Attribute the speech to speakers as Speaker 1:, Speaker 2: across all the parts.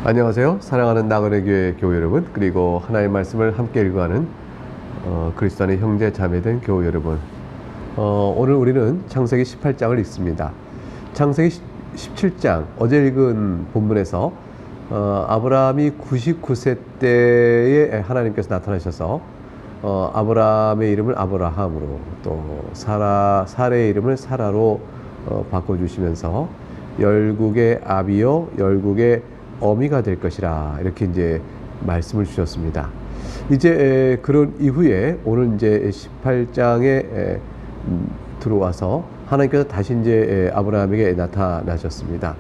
Speaker 1: 안녕하세요. 사랑하는 나그네 교회 교우 여러분, 그리고 하나님의 말씀을 함께 읽어가는 그리스도 안의 형제 자매된 교우 여러분. 오늘 우리는 창세기 18장을 읽습니다. 창세기 17장, 어제 읽은 본문에서 아브라함이 99세 때에 하나님께서 나타나셔서 아브라함의 이름을 아브라함으로, 또 사라의 이름을 사라로 바꿔주시면서 열국의 아비요 열국의 어미가 될 것이라, 이렇게 이제 말씀을 주셨습니다. 이제 그런 이후에 오늘 이제 18장에 들어와서 하나님께서 다시 이제 아브라함에게 나타나셨습니다.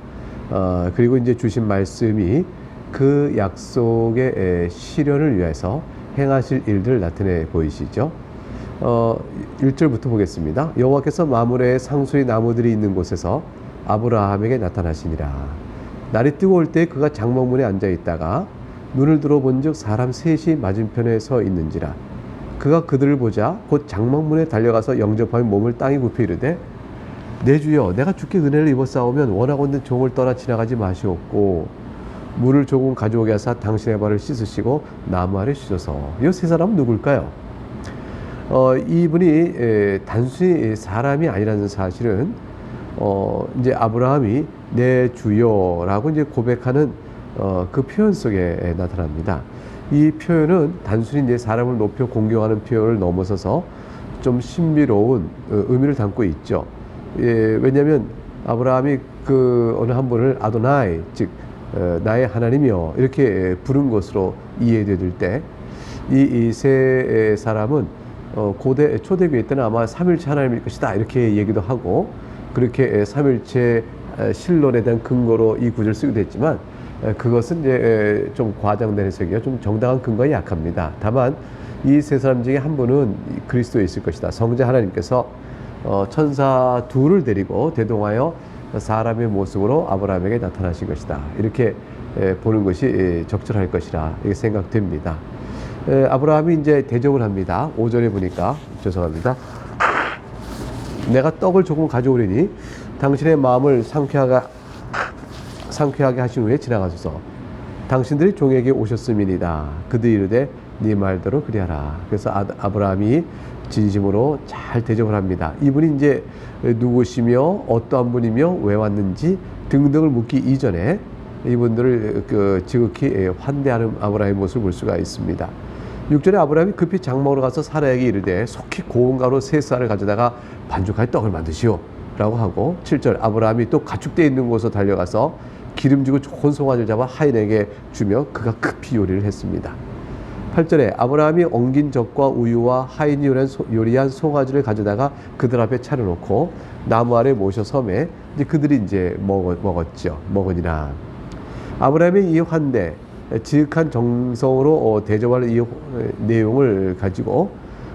Speaker 1: 그리고 이제 주신 말씀이 그 약속의 실현을 위해서 행하실 일들을 나타내 보이시죠. 1절부터 보겠습니다. 여호와께서 마므레의 상수리 나무들이 있는 곳에서 아브라함에게 나타나시니라. 날이 뜨거울 때 그가 장막문에 앉아 있다가 눈을 들어본즉 사람 셋이 맞은편에 서 있는지라. 그가 그들을 보자 곧 장막문에 달려가서 영접하며 몸을 땅에 굽혀 이르되, 내 주여, 내가 주께 은혜를 입었사오면 원하건대 종을 떠나 지나가지 마시옵고 물을 조금 가져오게 하사 당신의 발을 씻으시고 나무 아래 쉬소서. 이 세 사람은 누굴까요? 이분이 단순히 사람이 아니라는 사실은 이제 아브라함이 내 주여라고 이제 고백하는 그 표현 속에 나타납니다. 이 표현은 단순히 이제 사람을 높여 공경하는 표현을 넘어서서 좀 신비로운 의미를 담고 있죠. 왜냐하면 아브라함이 그 어느 한 분을 아도나이, 즉 나의 하나님이여 이렇게 부른 것으로 이해될 때 이 세 사람은 고대 초대교회 때는 아마 삼일체 하나님일 것이다 이렇게 얘기도 하고, 그렇게 삼일체 신론에 대한 근거로 이 구절을 쓰기도 했지만, 그것은 이제 좀 과장된 해석이요, 좀 정당한 근거가 약합니다. 다만 이 세 사람 중에 한 분은 그리스도에 있을 것이다. 성자 하나님께서 천사 둘을 데리고 대동하여 사람의 모습으로 아브라함에게 나타나신 것이다. 이렇게 보는 것이 적절할 것이라 이렇게 생각됩니다. 아브라함이 이제 대접을 합니다. 5절에 보니까, 죄송합니다. 내가 떡을 조금 가져오리니 당신의 마음을 상쾌하게 하신 후에 지나가소서. 당신들이 종에게 오셨음이니이다. 그들이 이르되 네 말대로 그리하라. 그래서 아브라함이 진심으로 잘 대접을 합니다. 이분이 이제 누구시며 어떠한 분이며 왜 왔는지 등등을 묻기 이전에 이분들을 지극히 환대하는 아브라함의 모습을 볼 수가 있습니다. 6절에 아브라함이 급히 장막으로 가서 사라에게 이르되 속히 고운 가루 세 쌀을 가져다가 반죽하여 떡을 만드시오 라고 하고, 7절 아브라함이 또 가축대에 있는 곳으로 달려가서 기름지고 좋은 송아지를 잡아 하인에게 주며 그가 급히 요리를 했습니다. 8절에 아브라함이 엉긴 젖과 우유와 하인이 요리한 송아지를 가져다가 그들 앞에 차려놓고 나무 아래 모셔 섬에 이제 그들이 이제 먹으니라. 아브라함의 이 환대, 지극한 정성으로 대접하는 이 내용을 가지고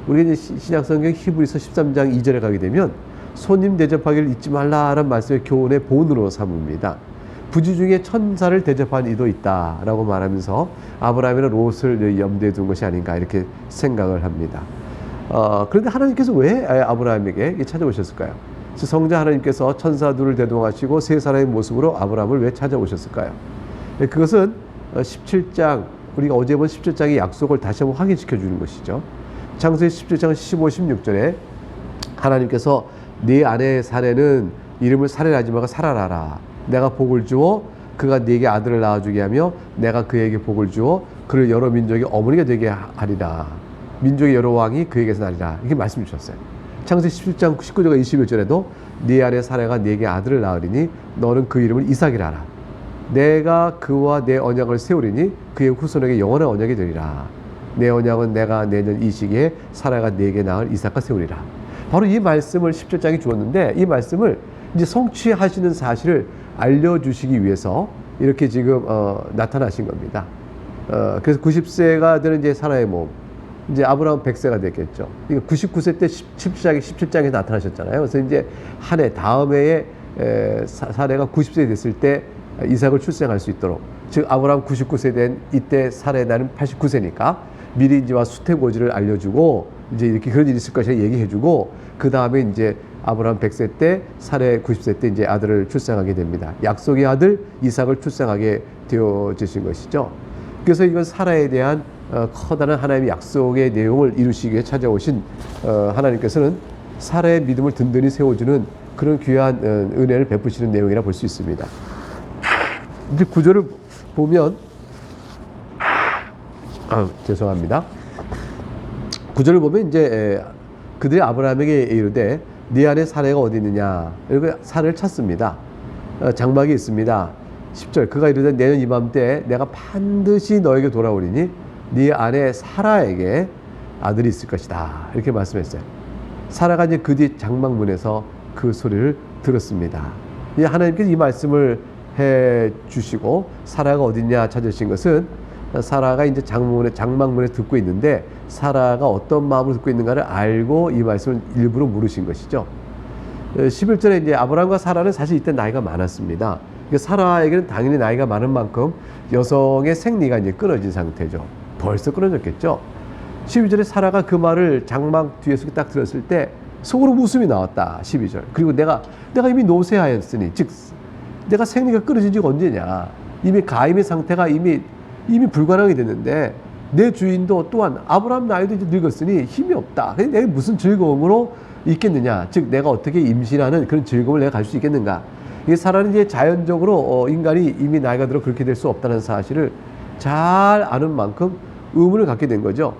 Speaker 1: 우리가 이제 신약성경 히브리서 13장 2절에 가게 되면 손님 대접하기를 잊지 말라라는 말씀의 교훈의 본으로 삼습니다. 부지 중에 천사를 대접한 이도 있다라고 말하면서 아브라함이나 롯을 염두에 둔 것이 아닌가 이렇게 생각을 합니다. 그런데 하나님께서 왜 아브라함에게 찾아오셨을까요? 성자 하나님께서 천사 둘을 대동하시고 세 사람의 모습으로 아브라함을 왜 찾아오셨을까요? 그것은 17장, 우리가 어제 본 17장의 약속을 다시 한번 확인시켜 주는 것이죠. 창세기 17장 15, 16절에 하나님께서 네 아내 사레는 이름을 사레라지 말고 사라라라. 내가 복을 주어 그가 네게 아들을 낳아주게 하며 내가 그에게 복을 주어 그를 여러 민족의 어머니가 되게 하리라. 민족의 여러 왕이 그에게서 나리라. 이렇게 말씀 주셨어요. 창세기 17장 19절과 21절에도 네 아내 사레가 네게 아들을 낳으리니 너는 그 이름을 이삭이라 하라. 내가 그와 내 언약을 세우리니 그의 후손에게 영원한 언약이 되리라. 내 언약은 내가 내년 이 시기에 사라가 네게 낳을 이삭과 세우리라. 바로 이 말씀을 17장이 주었는데, 이 말씀을 이제 성취하시는 사실을 알려주시기 위해서 이렇게 지금 나타나신 겁니다. 그래서 90세가 되는 이제 사라의 몸, 이제 아브라함 100세가 됐겠죠. 99세 때 17장에 나타나셨잖아요. 그래서 이제 한 해 다음 해에 사라가 90세 됐을 때 이삭을 출생할 수 있도록, 즉 아브라함 99세 된 이때 사라의 나이는 89세니까 미리 이제와 수태고지를 알려주고 이제 이렇게 그런 일이 있을 것이라 얘기해주고 그 다음에 이제 아브라함 100세 때 사레 90세 때 이제 아들을 출생하게 됩니다. 약속의 아들 이삭을 출생하게 되어지신 것이죠. 그래서 이건 사라에 대한 커다란 하나님의 약속의 내용을 이루시기 위해 찾아오신 하나님께서는 사라의 믿음을 든든히 세워주는 그런 귀한 은혜를 베푸시는 내용이라 볼 수 있습니다. 이제 구절을 보면 죄송합니다. 구절을 보면 이제 그들이 아브라함에게 이르되 네 안에 사례가 어디 있느냐 이렇게 사례를 찾습니다. 장막이 있습니다. 10절 그가 이르되 내년 이맘때 내가 반드시 너에게 돌아오리니 네 안에 사라에게 아들이 있을 것이다 이렇게 말씀했어요. 사라가 이제 그 뒤 장막문에서 그 소리를 들었습니다. 하나님께서 이 말씀을 해 주시고 사라가 어딨냐 찾으신 것은 사라가 이제 장막문에 듣고 있는데 사라가 어떤 마음으로 듣고 있는가를 알고 이 말씀을 일부러 물으신 것이죠. 11절에 이제 아브라함과 사라는 사실 이때 나이가 많았습니다. 사라에게는 당연히 나이가 많은 만큼 여성의 생리가 이제 끊어진 상태죠. 벌써 끊어졌겠죠. 12절에 사라가 그 말을 장막 뒤에서 딱 들었을 때 속으로 웃음이 나왔다. 12절. 그리고 내가 이미 노쇠하였으니 즉 내가 생리가 끊어진 지가 언제냐. 이미 가임의 상태가 이미 불가능하게 됐는데 내 주인도 또한 아브라함 나이도 이제 늙었으니 힘이 없다. 내가 무슨 즐거움으로 있겠느냐. 즉 내가 어떻게 임신하는 그런 즐거움을 내가 가질 수 있겠는가. 이게 사라는 이제 자연적으로 인간이 이미 나이가 들어 그렇게 될 수 없다는 사실을 잘 아는 만큼 의문을 갖게 된 거죠.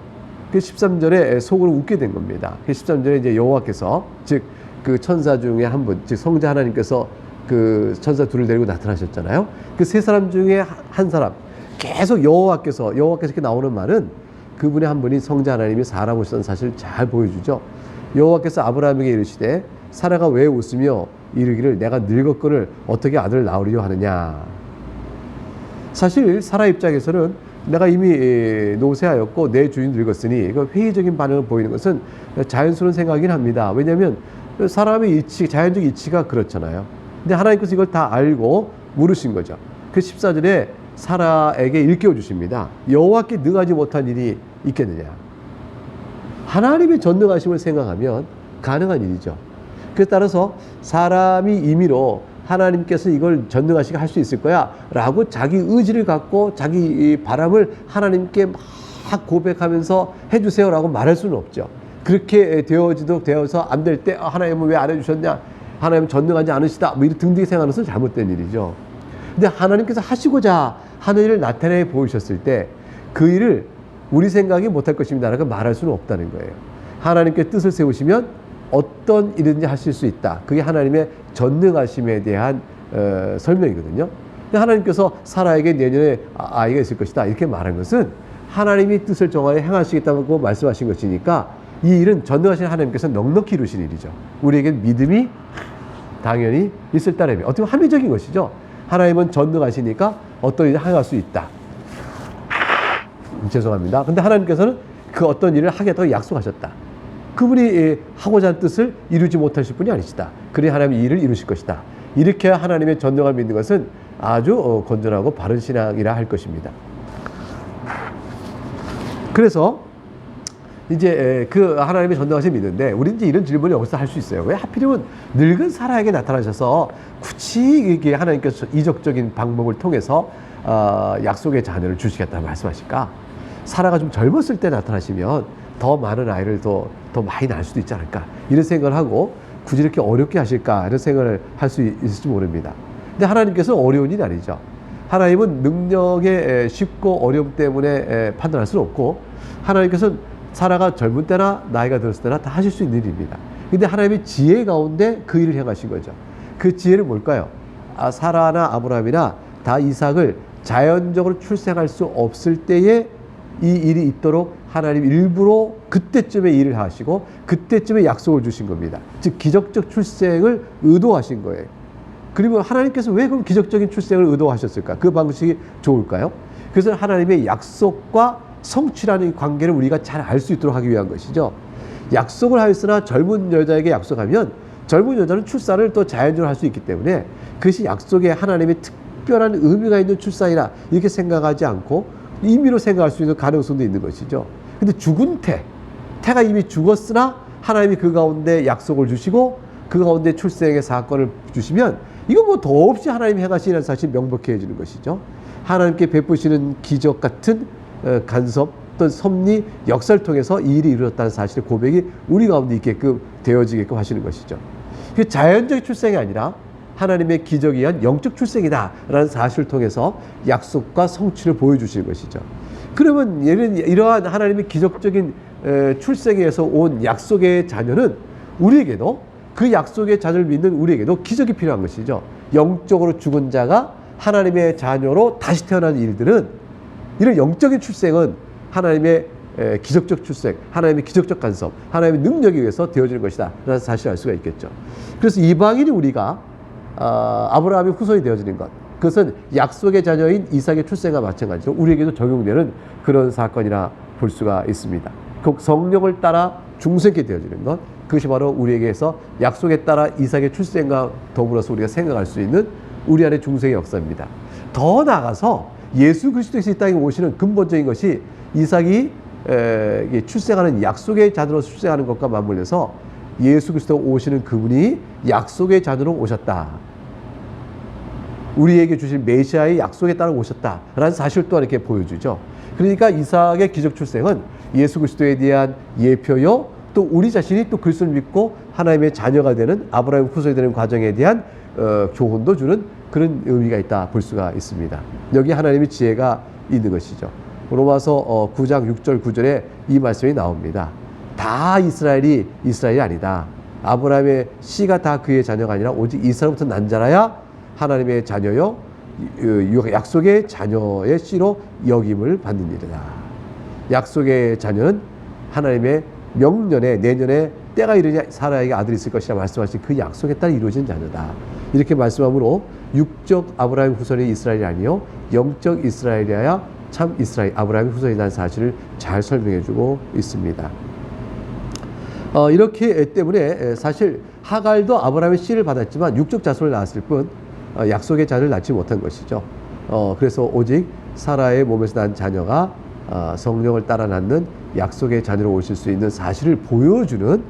Speaker 1: 그 13절에 속으로 웃게 된 겁니다. 그 13절에 이제 여호와께서 즉 그 천사 중에 한 분, 즉 성자 하나님께서 그 천사 둘을 데리고 나타나셨잖아요. 그 세 사람 중에 한 사람 계속 여호와께서 이렇게 나오는 말은 그분의 한 분이 성자 하나님이 사라 보시던 사실을 잘 보여주죠. 여호와께서 아브라함에게 이르시되 사라가 왜 웃으며 이르기를 내가 늙었거늘 어떻게 아들을 낳으려 하느냐. 사실 사라 입장에서는 내가 이미 노쇠하였고 내 주인 늙었으니 이거 회의적인 반응을 보이는 것은 자연스러운 생각이긴 합니다. 왜냐하면 사람의 자연적 이치가 그렇잖아요. 근데 하나님께서 이걸 다 알고 물으신 거죠. 그 14절에 사라에게 일깨워 주십니다. 여호와께 능하지 못한 일이 있겠느냐. 하나님의 전능하심을 생각하면 가능한 일이죠. 그에 따라서 사람이 임의로 하나님께서 이걸 전능하시게 할 수 있을 거야 라고 자기 의지를 갖고 자기 바람을 하나님께 막 고백하면서 해주세요 라고 말할 수는 없죠. 그렇게 되어서 안 될 때 하나님은 왜 안 해주셨냐, 하나님은 전능하지 않으시다 뭐 이런 등등이 생각하는 것은 잘못된 일이죠. 근데 하나님께서 하시고자 하는 일을 나타내 보이셨을 때 그 일을 우리 생각이 못할 것입니다 라고 말할 수는 없다는 거예요. 하나님께 뜻을 세우시면 어떤 일이든지 하실 수 있다. 그게 하나님의 전능하심에 대한 설명이거든요. 하나님께서 사라에게 내년에 아이가 있을 것이다 이렇게 말한 것은 하나님이 뜻을 정하여 행하시겠다고 말씀하신 것이니까 이 일은 전능하신 하나님께서 넉넉히 이루신 일이죠. 우리에게 믿음이 당연히 있을 따름이 어떻게 보면 합리적인 것이죠. 하나님은 전능하시니까 어떤 일을 행할 수 있다. 죄송합니다. 근데 하나님께서는 그 어떤 일을 하겠다고 약속하셨다. 그분이 하고자 하는 뜻을 이루지 못하실 분이 아니시다. 그래 하나님이 이 일을 이루실 것이다. 이렇게 하나님의 전능함을 믿는 것은 아주 건전하고 바른 신앙이라 할 것입니다. 그래서 이제 그 하나님의 전능하심을 믿는데 우리는 이제 이런 질문을 여기서 할 수 있어요. 왜 하필이면 늙은 사라에게 나타나셔서 굳이 이게 하나님께서 이적적인 방법을 통해서 약속의 자녀를 주시겠다고 말씀하실까? 사라가 좀 젊었을 때 나타나시면 더 많은 아이를 더 많이 낳을 수도 있지 않을까 이런 생각을 하고 굳이 이렇게 어렵게 하실까 이런 생각을 할 수 있을지 모릅니다. 근데 하나님께서는 어려운 일이 아니죠. 하나님은 능력의 쉽고 어려움 때문에 판단할 수는 없고 하나님께서는 사라가 젊은 때나 나이가 들었을 때나 다 하실 수 있는 일입니다. 근데 하나님의 지혜 가운데 그 일을 행하신 거죠. 그 지혜는 뭘까요? 사라나 아브라함이나 다 이삭을 자연적으로 출생할 수 없을 때에 이 일이 있도록 하나님 일부러 그때쯤에 일을 하시고 그때쯤에 약속을 주신 겁니다. 즉 기적적 출생을 의도하신 거예요. 그리고 하나님께서 왜 그럼 기적적인 출생을 의도하셨을까? 그 방식이 좋을까요? 그래서 하나님의 약속과 성취라는 관계를 우리가 잘 알 수 있도록 하기 위한 것이죠. 약속을 하였으나 젊은 여자에게 약속하면 젊은 여자는 출산을 또 자연적으로 할 수 있기 때문에 그것이 약속에 하나님의 특별한 의미가 있는 출산이라 이렇게 생각하지 않고 임의로 생각할 수 있는 가능성도 있는 것이죠. 근데 죽은 태가 이미 죽었으나 하나님이 그 가운데 약속을 주시고 그 가운데 출생의 사건을 주시면 이거 뭐 더없이 하나님이 행하시는 사실이 명백해지는 것이죠. 하나님께 베푸시는 기적 같은 간섭 또는 섭리 역사를 통해서 이 일이 이루어졌다는 사실의 고백이 우리 가운데 있게끔 되어지게끔 하시는 것이죠. 그 자연적 출생이 아니라 하나님의 기적에 의한 영적 출생이다라는 사실을 통해서 약속과 성취를 보여주시는 것이죠. 그러면 이러한 하나님의 기적적인 출생에 의해서 온 약속의 자녀는 우리에게도 그 약속의 자녀를 믿는 우리에게도 기적이 필요한 것이죠. 영적으로 죽은 자가 하나님의 자녀로 다시 태어나는 일들은 이런 영적인 출생은 하나님의 기적적 출생, 하나님의 기적적 간섭, 하나님의 능력에 의해서 되어지는 것이다 라는 사실을 알 수가 있겠죠. 그래서 이방인이 우리가 아브라함의 후손이 되어지는 것, 그것은 약속의 자녀인 이삭의 출생과 마찬가지로 우리에게도 적용되는 그런 사건이라 볼 수가 있습니다. 그 성령을 따라 중생케 되어지는 것, 그것이 바로 우리에게서 약속에 따라 이삭의 출생과 더불어서 우리가 생각할 수 있는 우리 안의 중생의 역사입니다. 더 나아가서 예수 그리스도께서 이 땅에 오시는 근본적인 것이 이삭이 출생하는 약속의 자녀로서 출생하는 것과 맞물려서 예수 그리스도가 오시는 그분이 약속의 자녀로 오셨다. 우리에게 주신 메시아의 약속에 따라 오셨다라는 사실 또한 이렇게 보여주죠. 그러니까 이삭의 기적 출생은 예수 그리스도에 대한 예표요, 또 우리 자신이 또 그리스도를 믿고 하나님의 자녀가 되는 아브라함 후손이 되는 과정에 대한 교훈도 주는 그런 의미가 있다 볼 수가 있습니다. 여기 하나님의 지혜가 있는 것이죠. 로마서 9장 6절 9절에 이 말씀이 나옵니다. 다 이스라엘이 아니다. 아브라함의 씨가 다 그의 자녀가 아니라 오직 이스라엘부터 난 자라야 하나님의 자녀요 약속의 자녀의 씨로 여김을 받는 일이다. 약속의 자녀는 하나님의 명년에 내년에 때가 이르니 사라에게 아들이 있을 것이라 말씀하신 그 약속에 따라 이루어진 자녀다. 이렇게 말씀함으로 육적 아브라함 후손이 이스라엘이 아니요 영적 이스라엘이야 참 이스라엘 아브라함의 후손이라는 사실을 잘 설명해주고 있습니다. 이렇게 때문에 사실 하갈도 아브라함의 씨를 받았지만 육적 자손을 낳았을 뿐 약속의 자녀를 낳지 못한 것이죠. 그래서 오직 사라의 몸에서 난 자녀가 성령을 따라 낳는 약속의 자녀로 오실 수 있는 사실을 보여주는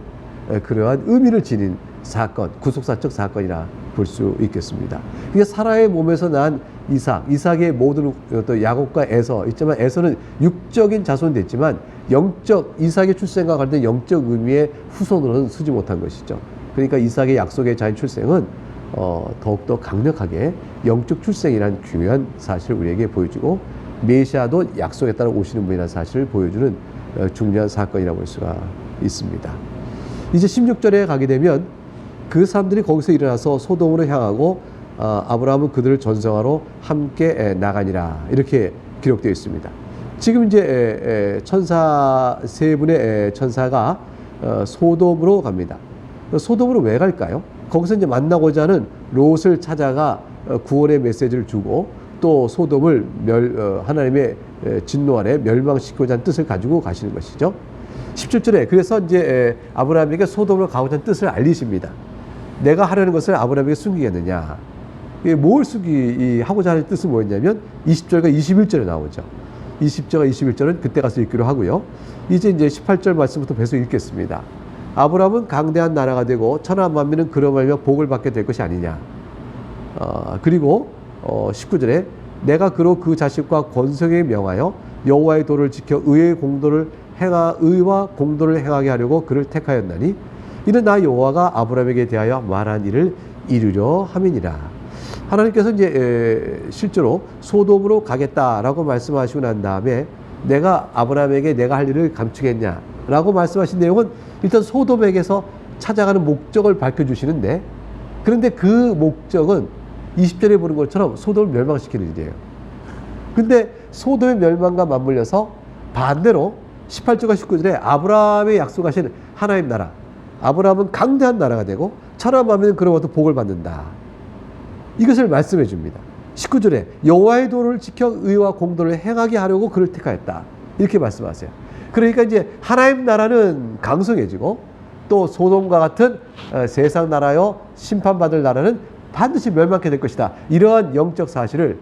Speaker 1: 그러한 의미를 지닌 사건, 구속사적 사건이라 볼 수 있겠습니다. 그게 사라의 몸에서 난 이삭의 모든 또 야곱과 에서 있지만 에서는 육적인 자손이 됐지만 영적 이삭의 출생과 관련된 영적 의미의 후손으로는 쓰지 못한 것이죠. 그러니까 이삭의 약속의 자녀 출생은 더욱더 강력하게 영적 출생이라는 중요한 사실을 우리에게 보여주고 메시아도 약속에 따라 오시는 분이라는 사실을 보여주는 중요한 사건이라고 볼 수가 있습니다. 이제 16절에 가게 되면 그 사람들이 거기서 일어나서 소돔으로 향하고 아브라함은 그들을 전성하러 함께 나가니라 이렇게 기록되어 있습니다. 지금 이제 천사 세 분의 천사가 소돔으로 갑니다. 소돔으로 왜 갈까요? 거기서 이제 만나고자 하는 롯을 찾아가 구원의 메시지를 주고 또 소돔을 하나님의 진노 아래 멸망시키고자 하는 뜻을 가지고 가시는 것이죠. 17절에 그래서 이제 아브라함에게 소돔으로 가고자 하는 뜻을 알리십니다. 내가 하려는 것을 아브라함에게 숨기겠느냐. 뭘 하고자 하는 뜻은 뭐였냐면 20절과 21절에 나오죠. 20절과 21절은 그때 가서 읽기로 하고요. 이제 18절 말씀부터 계속 읽겠습니다. 아브라함은 강대한 나라가 되고 천하 만민은 그로 말미암아 복을 받게 될 것이 아니냐. 그리고 19절에 내가 그로 그 자식과 권성에 명하여 여호와의 도를 지켜 의와 공도를 행하게 하려고 그를 택하였나니 이는 나 여호와가 아브라함에게 대하여 말한 일을 이루려 함이니라. 하나님께서 이제 실제로 소돔으로 가겠다라고 말씀하시고 난 다음에 내가 아브라함에게 내가 할 일을 감추겠냐라고 말씀하신 내용은 일단 소돔에게서 찾아가는 목적을 밝혀주시는데 그런데 그 목적은 20절에 보는 것처럼 소돔을 멸망시키는 일이에요. 근데 소돔의 멸망과 맞물려서 반대로 18절과 19절에 아브라함의 약속하신 하나님 나라, 아브라함은 강대한 나라가 되고 천하 만민은 그로부터 복을 받는다. 이것을 말씀해 줍니다. 19절에 여호와의 도를 지켜 의와 공도를 행하게 하려고 그를 택하였다. 이렇게 말씀하세요. 그러니까 이제 하나님 나라는 강성해지고 또 소돔과 같은 세상 나라요 심판받을 나라는 반드시 멸망하게 될 것이다. 이러한 영적 사실을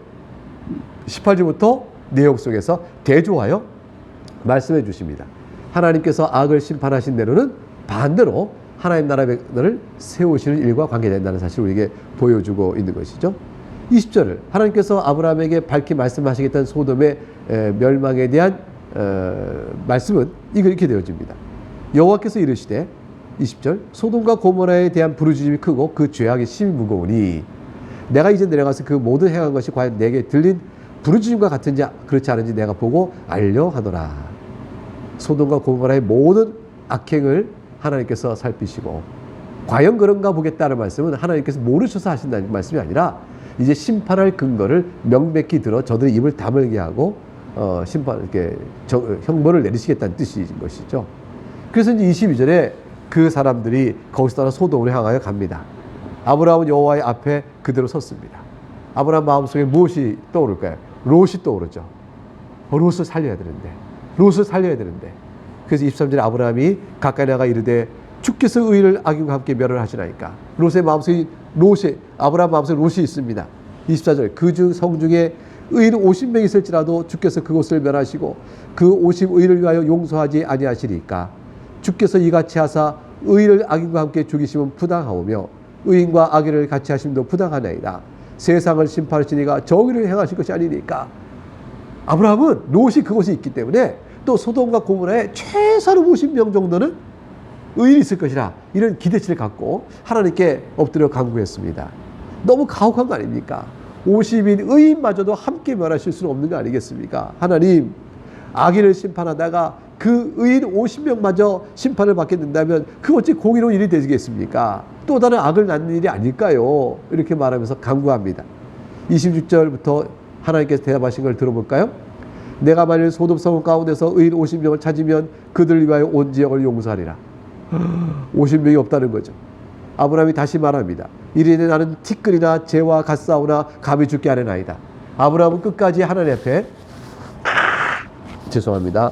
Speaker 1: 18절부터 내용 속에서 대조하여 말씀해 주십니다. 하나님께서 악을 심판하신 대로는 반대로 하나님 나라를 세우시는 일과 관계된다는 사실을 우리에게 보여주고 있는 것이죠. 20절을 하나님께서 아브라함에게 밝히 말씀하시겠다는 소돔의 멸망에 대한 말씀은 이렇게 되어집니다. 여호와께서 이르시되 20절 소돔과 고모라에 대한 부르짖음이 크고 그 죄악의 심이 무거우니 내가 이제 내려가서 그 모든 행한 것이 과연 내게 들린 부르짖음과 같은지 그렇지 않은지 내가 보고 알려 하노라. 소돔과 고모라의 모든 악행을 하나님께서 살피시고 과연 그런가 보겠다는 말씀은 하나님께서 모르셔서 하신다는 말씀이 아니라 이제 심판할 근거를 명백히 들어 저들의 입을 다물게 하고 형벌을 내리시겠다는 뜻인 것이죠. 그래서 이제 22절에 그 사람들이 거기서 떠나 소돔으로 향하여 갑니다. 아브라함은 여호와의 앞에 그대로 섰습니다. 아브라함 마음속에 무엇이 떠오를까요? 롯이 떠오르죠. 롯을 살려야 되는데, 롯을 살려야 되는데. 그래서 23절에 아브라함이 가까이 나가 이르되 주께서 의인을 악인과 함께 멸하시나이까. 롯의 마음속에 아브라함 마음속에 롯이 있습니다. 24절 그 중 성 중에 의인 50명 있을지라도 주께서 그곳을 멸하시고 그 50의인을 위하여 용서하지 아니하시리까. 주께서 이같이 하사 의인을 악인과 함께 죽이시면 부당하오며 의인과 악인을 같이 하심도 부당하나이다. 세상을 심판하시니가 정의를 행하실 것이 아니니까. 아브라함은 롯이 그곳에 있기 때문에 또 소돔과 고모라에 최소한 50명 정도는 의인이 있을 것이라 이런 기대치를 갖고 하나님께 엎드려 간구했습니다. 너무 가혹한 거 아닙니까? 50인 의인마저도 함께 멸하실 수는 없는 거 아니겠습니까? 하나님, 악인을 심판하다가 그 의인 50명마저 심판을 받게 된다면 그 어찌 공의로운 일이 되겠습니까? 또 다른 악을 낳는 일이 아닐까요? 이렇게 말하면서 간구합니다. 26절부터 하나님께서 대답하신 걸 들어볼까요? 내가 만일 소돔 성 가운데서 의인 50명을 찾으면 그들을 위하여 온 지역을 용서하리라. 50명이 없다는 거죠. 아브라함이 다시 말합니다. 이르되 나는 티끌이나 재와 갓사오나 감히 죽게 하려나이다. 아브라함은 끝까지 하나님 앞에 죄송합니다.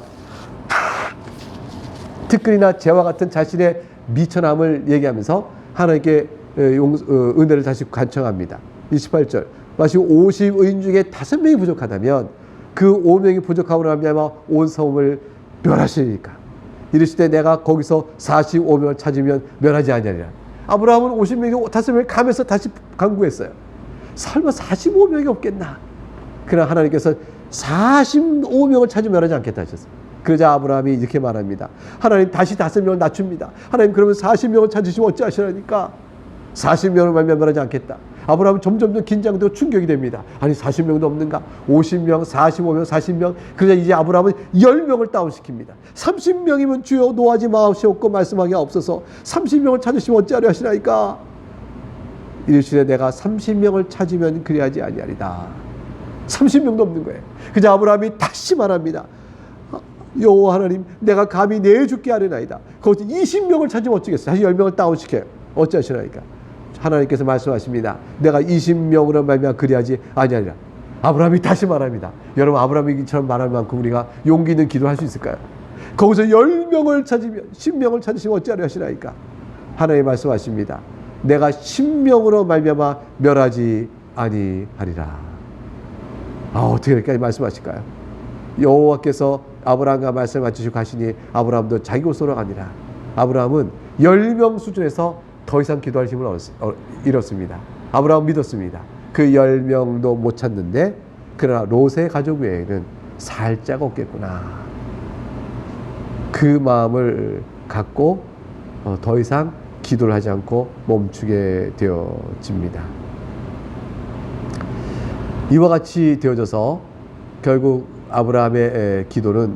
Speaker 1: 티끌이나 재와 같은 자신의 미천함을 얘기하면서 하나님께 은혜를 다시 간청합니다. 28절 마치 50의인 중에 5명이 부족하다면 그 5명이 부족함으로 말미암아 온 성을 멸하시니까. 이르시되 내가 거기서 45명을 찾으면 멸하지 아니하리라. 아브라함은 50명이 5명을 가면서 다시 간구했어요. 설마 45명이 없겠나? 그러나 하나님께서 45명을 찾으면 멸하지 않겠다 하셨어요. 그러자 아브라함이 이렇게 말합니다. 하나님 다시 5명을 낮춥니다. 하나님 그러면 40명을 찾으시면 어찌하시라니까? 40명을 말면 멸하지 않겠다. 아브라함은 점점 더 긴장되고 충격이 됩니다. 아니 40명도 없는가? 50명, 45명, 40명. 그러자 이제 아브라함은 10명을 다운시킵니다. 30명이면 주여 노하지 마옵시옵고 말씀하기 없어서 30명을 찾으시면 어찌하려 하시나이까? 이르시되 내가 30명을 찾으면 그리하지 아니하리다. 30명도 없는 거예요. 그러자 아브라함이 다시 말합니다. 여호와 하나님 내가 감히 내 죽게 하려나이다. 거기서 20명을 찾으면 어찌겠어요? 다시 10명을 다운시켜요. 어찌하시나이까? 하나님께서 말씀하십니다. 내가 20명으로 말미암아 그리하지 아니하리라. 아브라함이 다시 말합니다. 여러분 아브라함이처럼 말할 만큼 우리가 용기 있는 기도할 수 있을까요? 거기서 10명을 찾으면 10명을 찾으시면 어찌하려 하시나이까? 하나님 말씀하십니다. 내가 10명으로 말미암아 멸하지 아니하리라. 어떻게 이렇게 말씀하실까요? 여호와께서 아브라함과 말씀을 주시고 가시니 아브라함도 자기 곳으로 가니라. 아브라함은 10명 수준에서 더 이상 기도할 힘을 잃었습니다. 아브라함은 믿었습니다. 그 10명도 못 찾는데 그러나 롯의 가족 외에는 살짝 없겠구나. 그 마음을 갖고 더 이상 기도를 하지 않고 멈추게 되어집니다. 이와 같이 되어져서 결국 아브라함의 기도는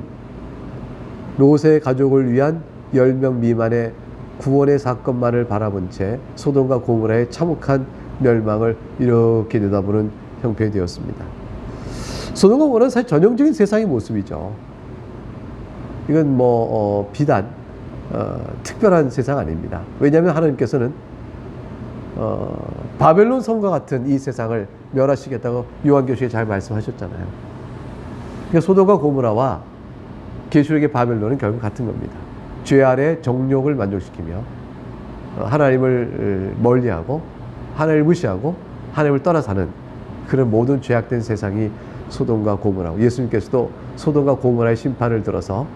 Speaker 1: 롯의 가족을 위한 10명 미만의 구원의 사건만을 바라본 채 소돔과 고모라의 참혹한 멸망을 이렇게 내다보는 형편이 되었습니다. 소돔과 고모라는 사실 전형적인 세상의 모습이죠. 이건 비단 특별한 세상 아닙니다. 왜냐하면 하나님께서는 바벨론 성과 같은 이 세상을 멸하시겠다고 요한계시록에 잘 말씀하셨잖아요. 그러니까 소돔과 고모라와 계시록의 바벨론은 결국 같은 겁니다. 죄 아래 정욕을 만족시키며 하나님을 멀리하고 하나님을 무시하고 하나님을 떠나 사는 그런 모든 죄악된 세상이 소돔과 고모라고, 예수님께서도 소돔과 고모라의 심판을 들어서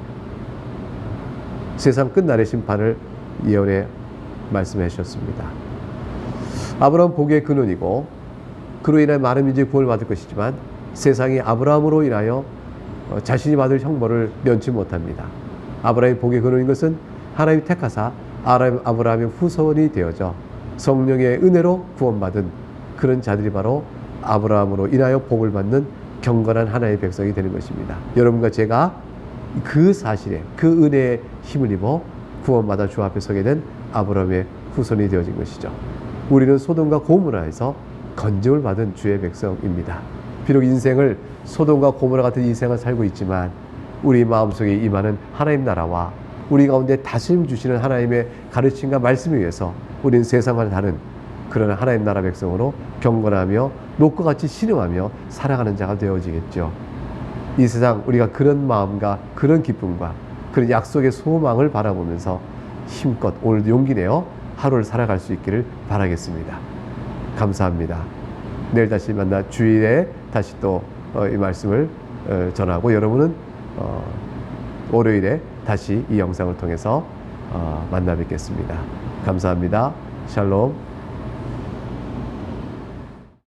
Speaker 1: 세상 끝날의 심판을 예언해 말씀해 주셨습니다. 아브라함 복의 근원이고 그로 인해 많은 민족이 구원을 받을 것이지만 세상이 아브라함으로 인하여 자신이 받을 형벌을 면치 못합니다. 아브라함의 복의 근원인 것은 하나님이 택하사 아브라함의 후손이 되어져 성령의 은혜로 구원받은 그런 자들이 바로 아브라함으로 인하여 복을 받는 경건한 하나님의 백성이 되는 것입니다. 여러분과 제가 그 사실에 그 은혜에 힘을 입어 구원받아 주 앞에 서게 된 아브라함의 후손이 되어진 것이죠. 우리는 소돔과 고모라에서 건짐을 받은 주의 백성입니다. 비록 인생을 소돔과 고모라 같은 인생을 살고 있지만 우리 마음속에 임하는 하나님 나라와 우리 가운데 다스림 주시는 하나님의 가르침과 말씀에 의해서 우리는 세상과는 다른 그런 하나님 나라 백성으로 경건하며 녹과 같이 신음하며 살아가는 자가 되어지겠죠. 이 세상 우리가 그런 마음과 그런 기쁨과 그런 약속의 소망을 바라보면서 힘껏 오늘도 용기 내어 하루를 살아갈 수 있기를 바라겠습니다. 감사합니다. 내일 다시 만나 주일에 다시 또 이 말씀을 전하고 여러분은 월요일에 다시 이 영상을 통해서 만나 뵙겠습니다. 감사합니다. 샬롬.